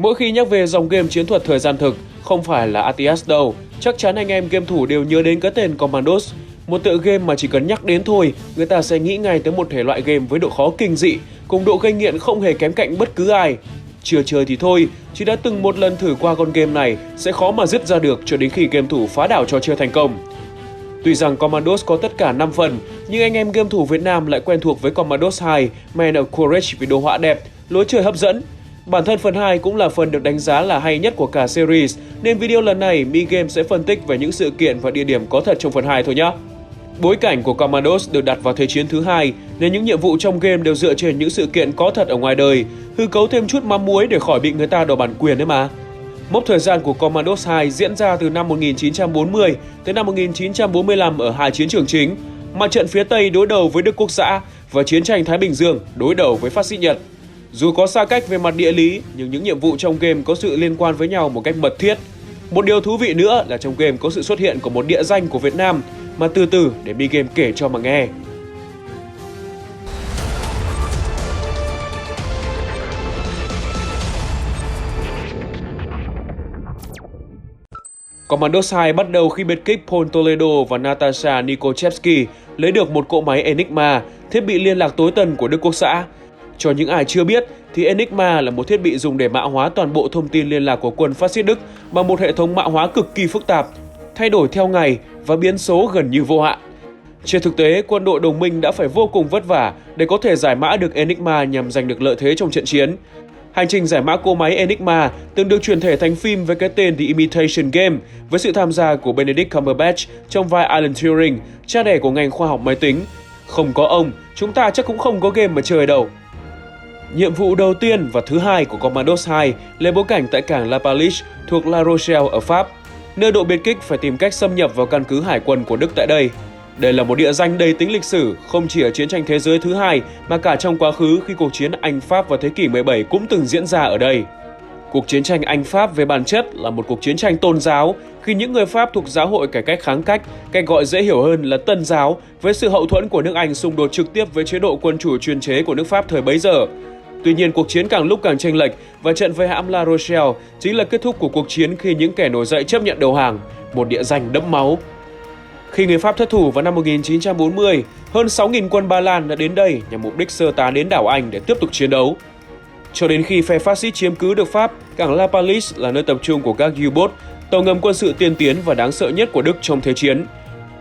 Mỗi khi nhắc về dòng game chiến thuật thời gian thực, không phải là RTS đâu, chắc chắn anh em game thủ đều nhớ đến cái tên Commandos. Một tựa game mà chỉ cần nhắc đến thôi, người ta sẽ nghĩ ngay tới một thể loại game với độ khó kinh dị, cùng độ gây nghiện không hề kém cạnh bất cứ ai. Chưa chơi thì thôi, chỉ đã từng một lần thử qua con game này sẽ khó mà dứt ra được cho đến khi game thủ phá đảo trò chơi thành công. Tuy rằng Commandos có tất cả 5 phần, nhưng anh em game thủ Việt Nam lại quen thuộc với Commandos 2, Man of Courage vì đồ họa đẹp, lối chơi hấp dẫn. Bản thân phần 2 cũng là phần được đánh giá là hay nhất của cả series, nên video lần này Mi Game sẽ phân tích về những sự kiện và địa điểm có thật trong phần 2 thôi nhé. Bối cảnh của Commandos được đặt vào Thế chiến thứ hai, nên những nhiệm vụ trong game đều dựa trên những sự kiện có thật ở ngoài đời, hư cấu thêm chút mắm muối để khỏi bị người ta đòi bản quyền đấy mà. Mốc thời gian của Commandos 2 diễn ra từ năm 1940 tới năm 1945 ở hai chiến trường chính, mặt trận phía Tây đối đầu với Đức Quốc xã và chiến tranh Thái Bình Dương đối đầu với phát xít Nhật. Dù có xa cách về mặt địa lý, nhưng những nhiệm vụ trong game có sự liên quan với nhau một cách mật thiết. Một điều thú vị nữa là trong game có sự xuất hiện của một địa danh của Việt Nam, mà từ từ để Mi Game kể cho mà nghe. Commandos 2 bắt đầu khi biệt kích Paul Toledo và Natasha Nikochevsky lấy được một cỗ máy Enigma, thiết bị liên lạc tối tân của Đức Quốc xã. Cho những ai chưa biết thì Enigma là một thiết bị dùng để mã hóa toàn bộ thông tin liên lạc của quân phát xít Đức bằng một hệ thống mã hóa cực kỳ phức tạp, thay đổi theo ngày và biến số gần như vô hạn. Trên thực tế, quân đội đồng minh đã phải vô cùng vất vả để có thể giải mã được Enigma nhằm giành được lợi thế trong trận chiến. Hành trình giải mã cỗ máy Enigma từng được chuyển thể thành phim với cái tên The Imitation Game, với sự tham gia của Benedict Cumberbatch trong vai Alan Turing, cha đẻ của ngành khoa học máy tính. Không có ông, chúng ta chắc cũng không có game mà chơi đâu. Nhiệm vụ đầu tiên và thứ hai của Commandos 2 lấy bối cảnh tại cảng La Pallice thuộc La Rochelle ở Pháp, nơi đội biệt kích phải tìm cách xâm nhập vào căn cứ hải quân của Đức tại đây. Đây là một địa danh đầy tính lịch sử, không chỉ ở chiến tranh thế giới thứ hai mà cả trong quá khứ khi cuộc chiến Anh-Pháp vào thế kỷ 17 cũng từng diễn ra ở đây. Cuộc chiến tranh Anh-Pháp về bản chất là một cuộc chiến tranh tôn giáo, khi những người Pháp thuộc giáo hội cải cách kháng cách, cách gọi dễ hiểu hơn là Tân giáo, với sự hậu thuẫn của nước Anh xung đột trực tiếp với chế độ quân chủ chuyên chế của nước Pháp thời bấy giờ. Tuy nhiên, cuộc chiến càng lúc càng chênh lệch và trận vây hãm La Rochelle chính là kết thúc của cuộc chiến khi những kẻ nổi dậy chấp nhận đầu hàng, một địa danh đẫm máu. Khi người Pháp thất thủ vào năm 1940, hơn 6.000 quân Ba Lan đã đến đây nhằm mục đích sơ tán đến đảo Anh để tiếp tục chiến đấu. Cho đến khi phe phát xít chiếm cứ được Pháp, cảng La Pallice là nơi tập trung của các U-boat, tàu ngầm quân sự tiên tiến và đáng sợ nhất của Đức trong Thế chiến.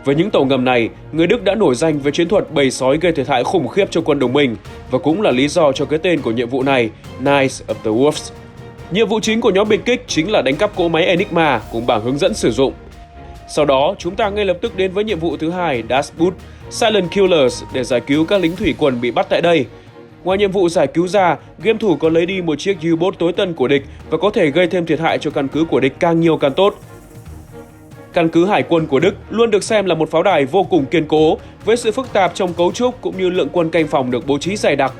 Với những tàu ngầm này, người Đức đã nổi danh với chiến thuật bầy sói gây thiệt hại khủng khiếp cho quân đồng minh, và cũng là lý do cho cái tên của nhiệm vụ này, Knights of the Wolves. Nhiệm vụ chính của nhóm biệt kích chính là đánh cắp cỗ máy Enigma cùng bảng hướng dẫn sử dụng. Sau đó, chúng ta ngay lập tức đến với nhiệm vụ thứ hai, Das Boot, Silent Killers, để giải cứu các lính thủy quân bị bắt tại đây. Ngoài nhiệm vụ giải cứu ra, game thủ có lấy đi một chiếc U-boat tối tân của địch và có thể gây thêm thiệt hại cho căn cứ của địch càng nhiều càng tốt. Căn cứ hải quân của Đức luôn được xem là một pháo đài vô cùng kiên cố, với sự phức tạp trong cấu trúc cũng như lượng quân canh phòng được bố trí dày đặc.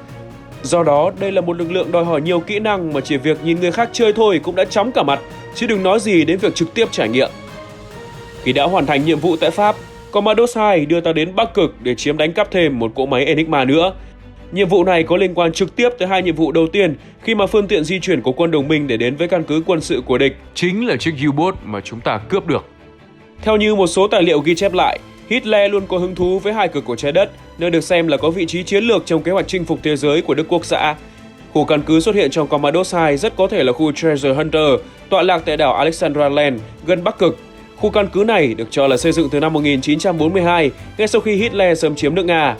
Do đó, đây là một lực lượng đòi hỏi nhiều kỹ năng mà chỉ việc nhìn người khác chơi thôi cũng đã chóng cả mặt, chứ đừng nói gì đến việc trực tiếp trải nghiệm. Khi đã hoàn thành nhiệm vụ tại Pháp, Commandos 2 đưa ta đến Bắc Cực để chiếm đánh cắp thêm một cỗ máy Enigma nữa. Nhiệm vụ này có liên quan trực tiếp tới hai nhiệm vụ đầu tiên, khi mà phương tiện di chuyển của quân đồng minh để đến với căn cứ quân sự của địch chính là chiếc U-boat mà chúng ta cướp được. Theo như một số tài liệu ghi chép lại, Hitler luôn có hứng thú với hai cực của trái đất, nơi được xem là có vị trí chiến lược trong kế hoạch chinh phục thế giới của Đức Quốc xã. Khu căn cứ xuất hiện trong Commandos 2 rất có thể là khu Treasure Hunter, tọa lạc tại đảo Alexandra Land, gần Bắc Cực. Khu căn cứ này được cho là xây dựng từ năm 1942, ngay sau khi Hitler xâm chiếm nước Nga.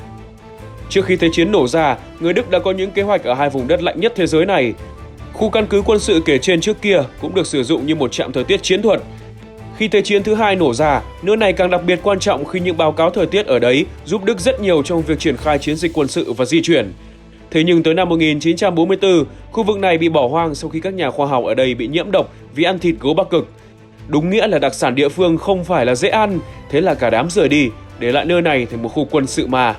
Trước khi Thế chiến nổ ra, người Đức đã có những kế hoạch ở hai vùng đất lạnh nhất thế giới này. Khu căn cứ quân sự kể trên trước kia cũng được sử dụng như một trạm thời tiết chiến thuật. Khi Thế chiến thứ hai nổ ra, nơi này càng đặc biệt quan trọng khi những báo cáo thời tiết ở đấy giúp Đức rất nhiều trong việc triển khai chiến dịch quân sự và di chuyển. Thế nhưng tới năm 1944, khu vực này bị bỏ hoang sau khi các nhà khoa học ở đây bị nhiễm độc vì ăn thịt gấu Bắc Cực. Đúng nghĩa là đặc sản địa phương không phải là dễ ăn, thế là cả đám rời đi, để lại nơi này thành một khu quân sự ma.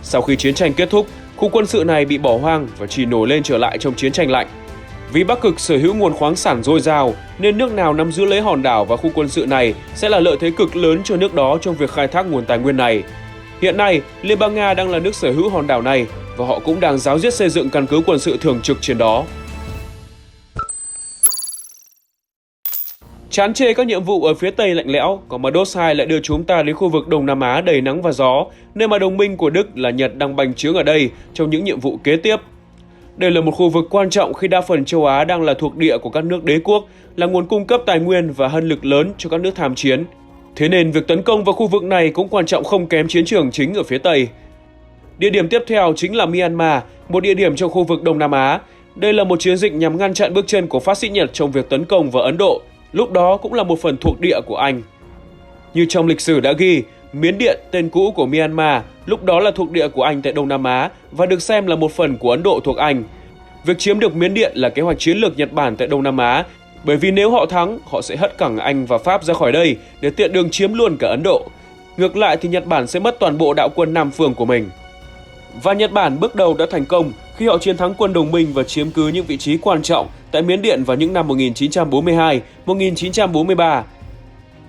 Sau khi chiến tranh kết thúc, khu quân sự này bị bỏ hoang và chỉ nổi lên trở lại trong chiến tranh lạnh. Vì Bắc Cực sở hữu nguồn khoáng sản dồi dào, nên nước nào nắm giữ lấy hòn đảo và khu quân sự này sẽ là lợi thế cực lớn cho nước đó trong việc khai thác nguồn tài nguyên này. Hiện nay, Liên bang Nga đang là nước sở hữu hòn đảo này và họ cũng đang ráo riết xây dựng căn cứ quân sự thường trực trên đó. Chán chê các nhiệm vụ ở phía Tây lạnh lẽo, Commandos 2 lại đưa chúng ta đến khu vực Đông Nam Á đầy nắng và gió, nơi mà đồng minh của Đức là Nhật đang bành trướng ở đây trong những nhiệm vụ kế tiếp. Đây là một khu vực quan trọng khi đa phần châu Á đang là thuộc địa của các nước đế quốc, là nguồn cung cấp tài nguyên và hân lực lớn cho các nước tham chiến. Thế nên việc tấn công vào khu vực này cũng quan trọng không kém chiến trường chính ở phía Tây. Địa điểm tiếp theo chính là Myanmar, một địa điểm trong khu vực Đông Nam Á. Đây là một chiến dịch nhằm ngăn chặn bước chân của phát xít Nhật trong việc tấn công vào Ấn Độ, lúc đó cũng là một phần thuộc địa của Anh. Như trong lịch sử đã ghi, Miến Điện, tên cũ của Myanmar, lúc đó là thuộc địa của Anh tại Đông Nam Á và được xem là một phần của Ấn Độ thuộc Anh. Việc chiếm được Miến Điện là kế hoạch chiến lược Nhật Bản tại Đông Nam Á, bởi vì nếu họ thắng, họ sẽ hất cẳng Anh và Pháp ra khỏi đây để tiện đường chiếm luôn cả Ấn Độ. Ngược lại thì Nhật Bản sẽ mất toàn bộ đạo quân Nam phương của mình. Và Nhật Bản bước đầu đã thành công khi họ chiến thắng quân đồng minh và chiếm cứ những vị trí quan trọng tại Miến Điện vào những năm 1942, 1943.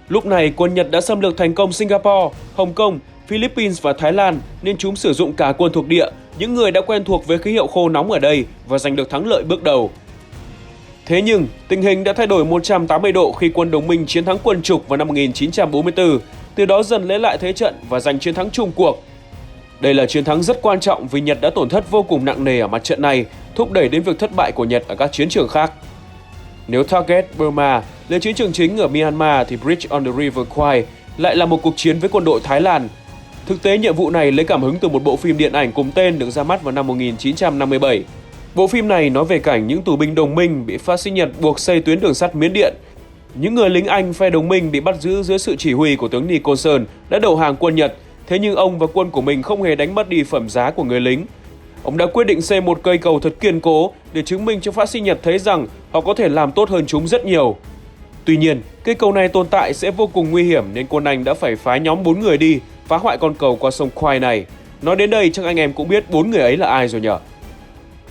Lúc này, quân Nhật đã xâm lược thành công Singapore, Hồng Kông, Philippines và Thái Lan nên chúng sử dụng cả quân thuộc địa, những người đã quen thuộc với khí hậu khô nóng ở đây và giành được thắng lợi bước đầu. Thế nhưng, tình hình đã thay đổi 180 độ khi quân đồng minh chiến thắng quân Trục vào năm 1944, từ đó dần lấy lại thế trận và giành chiến thắng chung cuộc. Đây là chiến thắng rất quan trọng vì Nhật đã tổn thất vô cùng nặng nề ở mặt trận này, thúc đẩy đến việc thất bại của Nhật ở các chiến trường khác. Nếu target Burma là chiến trường chính ở Myanmar thì Bridge on the River Kwai lại là một cuộc chiến với quân đội Thái Lan. Thực tế, nhiệm vụ này lấy cảm hứng từ một bộ phim điện ảnh cùng tên được ra mắt vào năm 1957. Bộ phim này nói về cảnh những tù binh đồng minh bị phát xít Nhật buộc xây tuyến đường sắt Miến Điện. Những người lính Anh phe đồng minh bị bắt giữ dưới sự chỉ huy của tướng Nicholson đã đầu hàng quân Nhật, thế nhưng ông và quân của mình không hề đánh mất đi phẩm giá của người lính. Ông đã quyết định xây một cây cầu thật kiên cố để chứng minh cho phát xít Nhật thấy rằng họ có thể làm tốt hơn chúng rất nhiều. Tuy nhiên, cây cầu này tồn tại sẽ vô cùng nguy hiểm nên quân Anh đã phải phái nhóm 4 người đi phá hoại con cầu qua sông Kwai này. Nói đến đây chắc anh em cũng biết 4 người ấy là ai rồi nhở?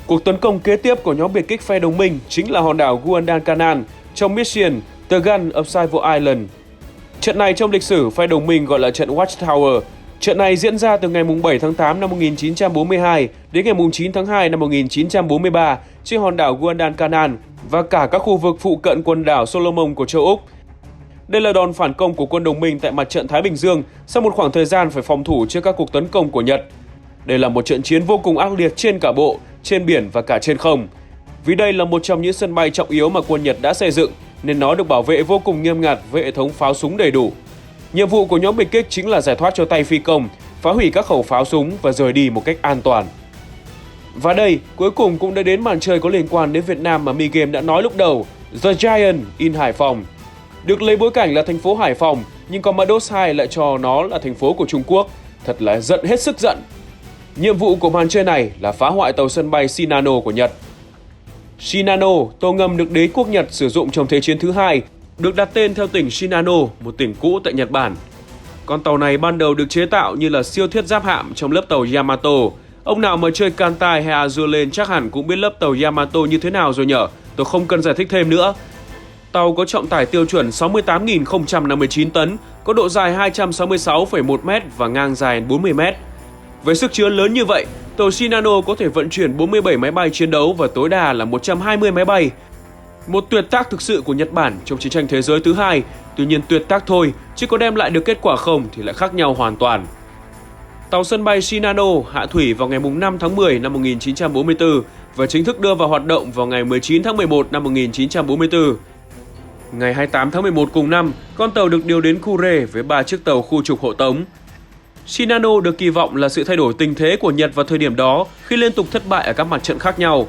Cuộc tấn công kế tiếp của nhóm biệt kích phe đồng minh chính là hòn đảo Guadalcanal trong Mission The Gun of Saivo Island. Trận này trong lịch sử phe đồng minh gọi là trận Watchtower. Trận này diễn ra từ ngày 7 tháng 8 năm 1942 đến ngày 9 tháng 2 năm 1943 trên hòn đảo Guadalcanal và cả các khu vực phụ cận quần đảo Solomon của châu Úc. Đây là đòn phản công của quân đồng minh tại mặt trận Thái Bình Dương sau một khoảng thời gian phải phòng thủ trước các cuộc tấn công của Nhật. Đây là một trận chiến vô cùng ác liệt trên cả bộ, trên biển và cả trên không. Vì đây là một trong những sân bay trọng yếu mà quân Nhật đã xây dựng nên nó được bảo vệ vô cùng nghiêm ngặt với hệ thống pháo súng đầy đủ. Nhiệm vụ của nhóm biệt kích chính là giải thoát cho tay phi công, phá hủy các khẩu pháo súng và rời đi một cách an toàn. Và đây, cuối cùng cũng đã đến màn chơi có liên quan đến Việt Nam mà Mi-game đã nói lúc đầu, The Giant in Hải Phòng. Được lấy bối cảnh là thành phố Hải Phòng, nhưng Commandos 2 lại cho nó là thành phố của Trung Quốc. Thật là giận hết sức giận. Nhiệm vụ của màn chơi này là phá hoại tàu sân bay Shinano của Nhật. Shinano, tàu ngầm được đế quốc Nhật sử dụng trong Thế chiến thứ hai, được đặt tên theo tỉnh Shinano, một tỉnh cũ tại Nhật Bản. Con tàu này ban đầu được chế tạo như là siêu thiết giáp hạm trong lớp tàu Yamato. Ông nào mà chơi Kantai hay Azure lên chắc hẳn cũng biết lớp tàu Yamato như thế nào rồi nhở, tôi không cần giải thích thêm nữa. Tàu có trọng tải tiêu chuẩn 68.059 tấn, có độ dài 266,1 m và ngang dài 40 m. Với sức chứa lớn như vậy, tàu Shinano có thể vận chuyển 47 máy bay chiến đấu và tối đa là 120 máy bay. Một tuyệt tác thực sự của Nhật Bản trong chiến tranh thế giới thứ hai, tuy nhiên tuyệt tác thôi, chứ có đem lại được kết quả không thì lại khác nhau hoàn toàn. Tàu sân bay Shinano hạ thủy vào ngày 5 tháng 10 năm 1944 và chính thức đưa vào hoạt động vào ngày 19 tháng 11 năm 1944. Ngày 28 tháng 11 cùng năm, con tàu được điều đến Kure với 3 chiếc tàu khu trục hộ tống. Shinano được kỳ vọng là sự thay đổi tình thế của Nhật vào thời điểm đó khi liên tục thất bại ở các mặt trận khác nhau.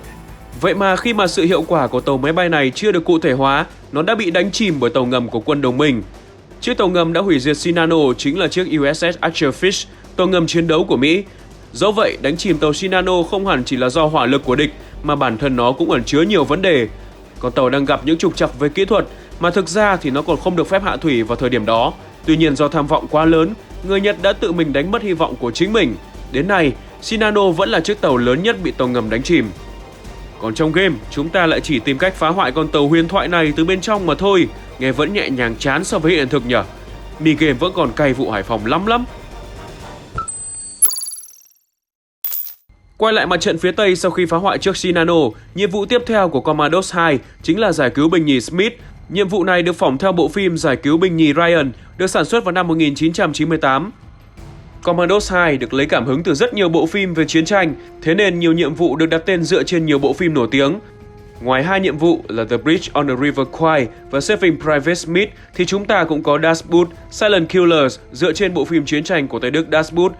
Vậy mà khi mà sự hiệu quả của tàu máy bay này chưa được cụ thể hóa, nó đã bị đánh chìm bởi tàu ngầm của quân đồng minh. Chiếc tàu ngầm đã hủy diệt Shinano chính là chiếc USS Archer Fish, tàu ngầm chiến đấu của Mỹ. Dẫu vậy, đánh chìm tàu Shinano không hẳn chỉ là do hỏa lực của địch, mà bản thân nó cũng ẩn chứa nhiều vấn đề. Con tàu đang gặp những trục trặc về kỹ thuật, mà thực ra thì nó còn không được phép hạ thủy vào thời điểm đó. Tuy nhiên do tham vọng quá lớn, người Nhật đã tự mình đánh mất hy vọng của chính mình. Đến nay, Shinano vẫn là chiếc tàu lớn nhất bị tàu ngầm đánh chìm. Còn trong game, chúng ta lại chỉ tìm cách phá hoại con tàu huyền thoại này từ bên trong mà thôi. Nghe vẫn nhẹ nhàng chán so với hiện thực nhỉ? Mi-game vẫn còn cay vụ Hải Phòng lắm. Quay lại mặt trận phía Tây sau khi phá hoại trước Shinano, nhiệm vụ tiếp theo của Commandos 2 chính là giải cứu binh nhì Smith. Nhiệm vụ này được phỏng theo bộ phim Giải cứu binh nhì Ryan, được sản xuất vào năm 1998. Commandos 2 được lấy cảm hứng từ rất nhiều bộ phim về chiến tranh, thế nên nhiều nhiệm vụ được đặt tên dựa trên nhiều bộ phim nổi tiếng. Ngoài hai nhiệm vụ là The Bridge on the River Kwai và Saving Private Smith thì chúng ta cũng có Das Boot, Silent Killers dựa trên bộ phim chiến tranh của Tây Đức Das Boot,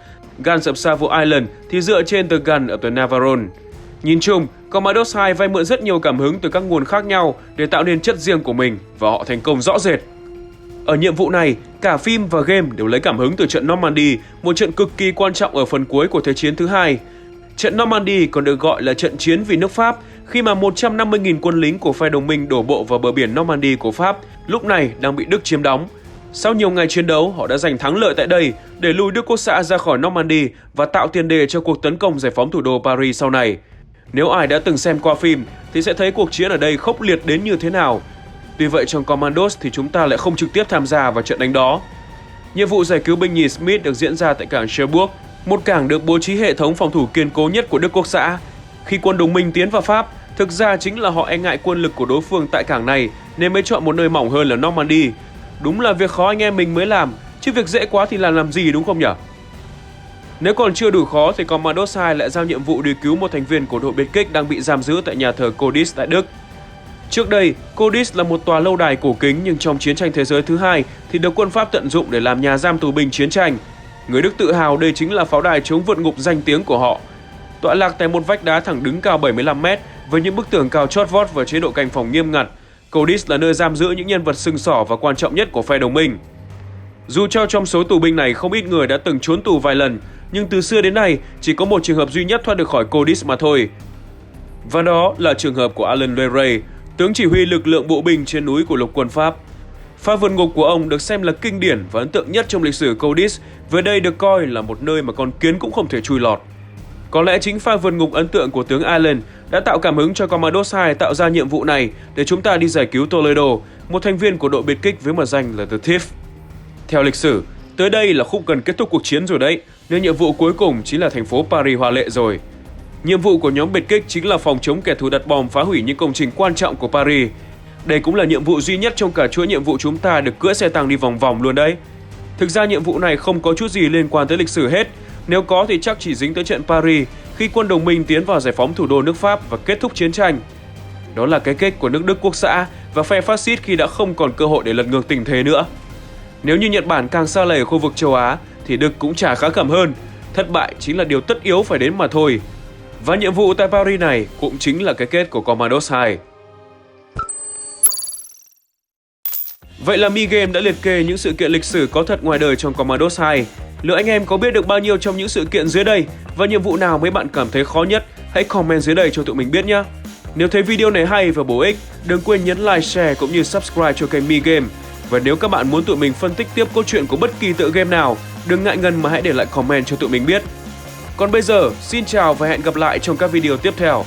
Guns of Savo Island thì dựa trên The Gun of the Navarone. Nhìn chung, Commandos 2 vay mượn rất nhiều cảm hứng từ các nguồn khác nhau để tạo nên chất riêng của mình và họ thành công rõ rệt. Ở nhiệm vụ này, cả phim và game đều lấy cảm hứng từ trận Normandy, một trận cực kỳ quan trọng ở phần cuối của Thế chiến thứ hai. Trận Normandy còn được gọi là trận chiến vì nước Pháp khi mà 150.000 quân lính của phe đồng minh đổ bộ vào bờ biển Normandy của Pháp, lúc này đang bị Đức chiếm đóng. Sau nhiều ngày chiến đấu, họ đã giành thắng lợi tại đây để lùi Đức Quốc xã ra khỏi Normandy và tạo tiền đề cho cuộc tấn công giải phóng thủ đô Paris sau này. Nếu ai đã từng xem qua phim thì sẽ thấy cuộc chiến ở đây khốc liệt đến như thế nào. Tuy vậy trong Commandos thì chúng ta lại không trực tiếp tham gia vào trận đánh đó. Nhiệm vụ giải cứu binh nhì Smith được diễn ra tại cảng Cherbourg, một cảng được bố trí hệ thống phòng thủ kiên cố nhất của Đức Quốc xã. Khi quân đồng minh tiến vào Pháp, thực ra chính là họ e ngại quân lực của đối phương tại cảng này nên mới chọn một nơi mỏng hơn là Normandy. Đúng là việc khó anh em mình mới làm, chứ việc dễ quá thì làm gì đúng không nhỉ? Nếu còn chưa đủ khó thì Commandos 2 lại giao nhiệm vụ đi cứu một thành viên của đội biệt kích đang bị giam giữ tại nhà thờ Kodis tại Đức. Trước đây, Kodis là một tòa lâu đài cổ kính nhưng trong chiến tranh thế giới thứ hai thì được quân Pháp tận dụng để làm nhà giam tù binh chiến tranh. Người Đức tự hào đây chính là pháo đài chống vượt ngục danh tiếng của họ. Tọa lạc tại một vách đá thẳng đứng cao 75 m với những bức tường cao chót vót và chế độ canh phòng nghiêm ngặt. Kodis là nơi giam giữ những nhân vật sừng sỏ và quan trọng nhất của phe đồng minh. Dù cho trong số tù binh này không ít người đã từng trốn tù vài lần, nhưng từ xưa đến nay chỉ có một trường hợp duy nhất thoát được khỏi Kodis mà thôi. Và đó là trường hợp của Alain Leray, tướng chỉ huy lực lượng bộ binh trên núi của lục quân Pháp. Pha vượt ngục của ông được xem là kinh điển và ấn tượng nhất trong lịch sử Kodis, với đây được coi là một nơi mà con kiến cũng không thể chui lọt. Có lẽ chính pha vượt ngục ấn tượng của tướng Alain đã tạo cảm hứng cho Commandos 2 tạo ra nhiệm vụ này để chúng ta đi giải cứu Toledo, một thành viên của đội biệt kích với mật danh là The Thief. Theo lịch sử, tới đây là khúc gần kết thúc cuộc chiến rồi đấy, nên nhiệm vụ cuối cùng chính là thành phố Paris hoa lệ rồi. Nhiệm vụ của nhóm biệt kích chính là phòng chống kẻ thù đặt bom phá hủy những công trình quan trọng của Paris. Đây cũng là nhiệm vụ duy nhất trong cả chuỗi nhiệm vụ chúng ta được cưỡi xe tăng đi vòng vòng luôn đấy. Thực ra nhiệm vụ này không có chút gì liên quan tới lịch sử hết, nếu có thì chắc chỉ dính tới trận Paris khi quân đồng minh tiến vào giải phóng thủ đô nước Pháp và kết thúc chiến tranh. Đó là cái kết của nước Đức Quốc xã và phe phát xít khi đã không còn cơ hội để lật ngược tình thế nữa. Nếu như Nhật Bản càng xa lầy ở khu vực châu Á thì Đức cũng chả khá khẩm hơn. Thất bại chính là điều tất yếu phải đến mà thôi. Và nhiệm vụ tại Paris này cũng chính là cái kết của Commandos 2. Vậy là Mi Game đã liệt kê những sự kiện lịch sử có thật ngoài đời trong Commandos 2. Liệu anh em có biết được bao nhiêu trong những sự kiện dưới đây và nhiệm vụ nào mấy bạn cảm thấy khó nhất? Hãy comment dưới đây cho tụi mình biết nhé. Nếu thấy video này hay và bổ ích, đừng quên nhấn like, share cũng như subscribe cho kênh Mi Game. Và nếu các bạn muốn tụi mình phân tích tiếp câu chuyện của bất kỳ tựa game nào, đừng ngại ngần mà hãy để lại comment cho tụi mình biết. Còn bây giờ, xin chào và hẹn gặp lại trong các video tiếp theo.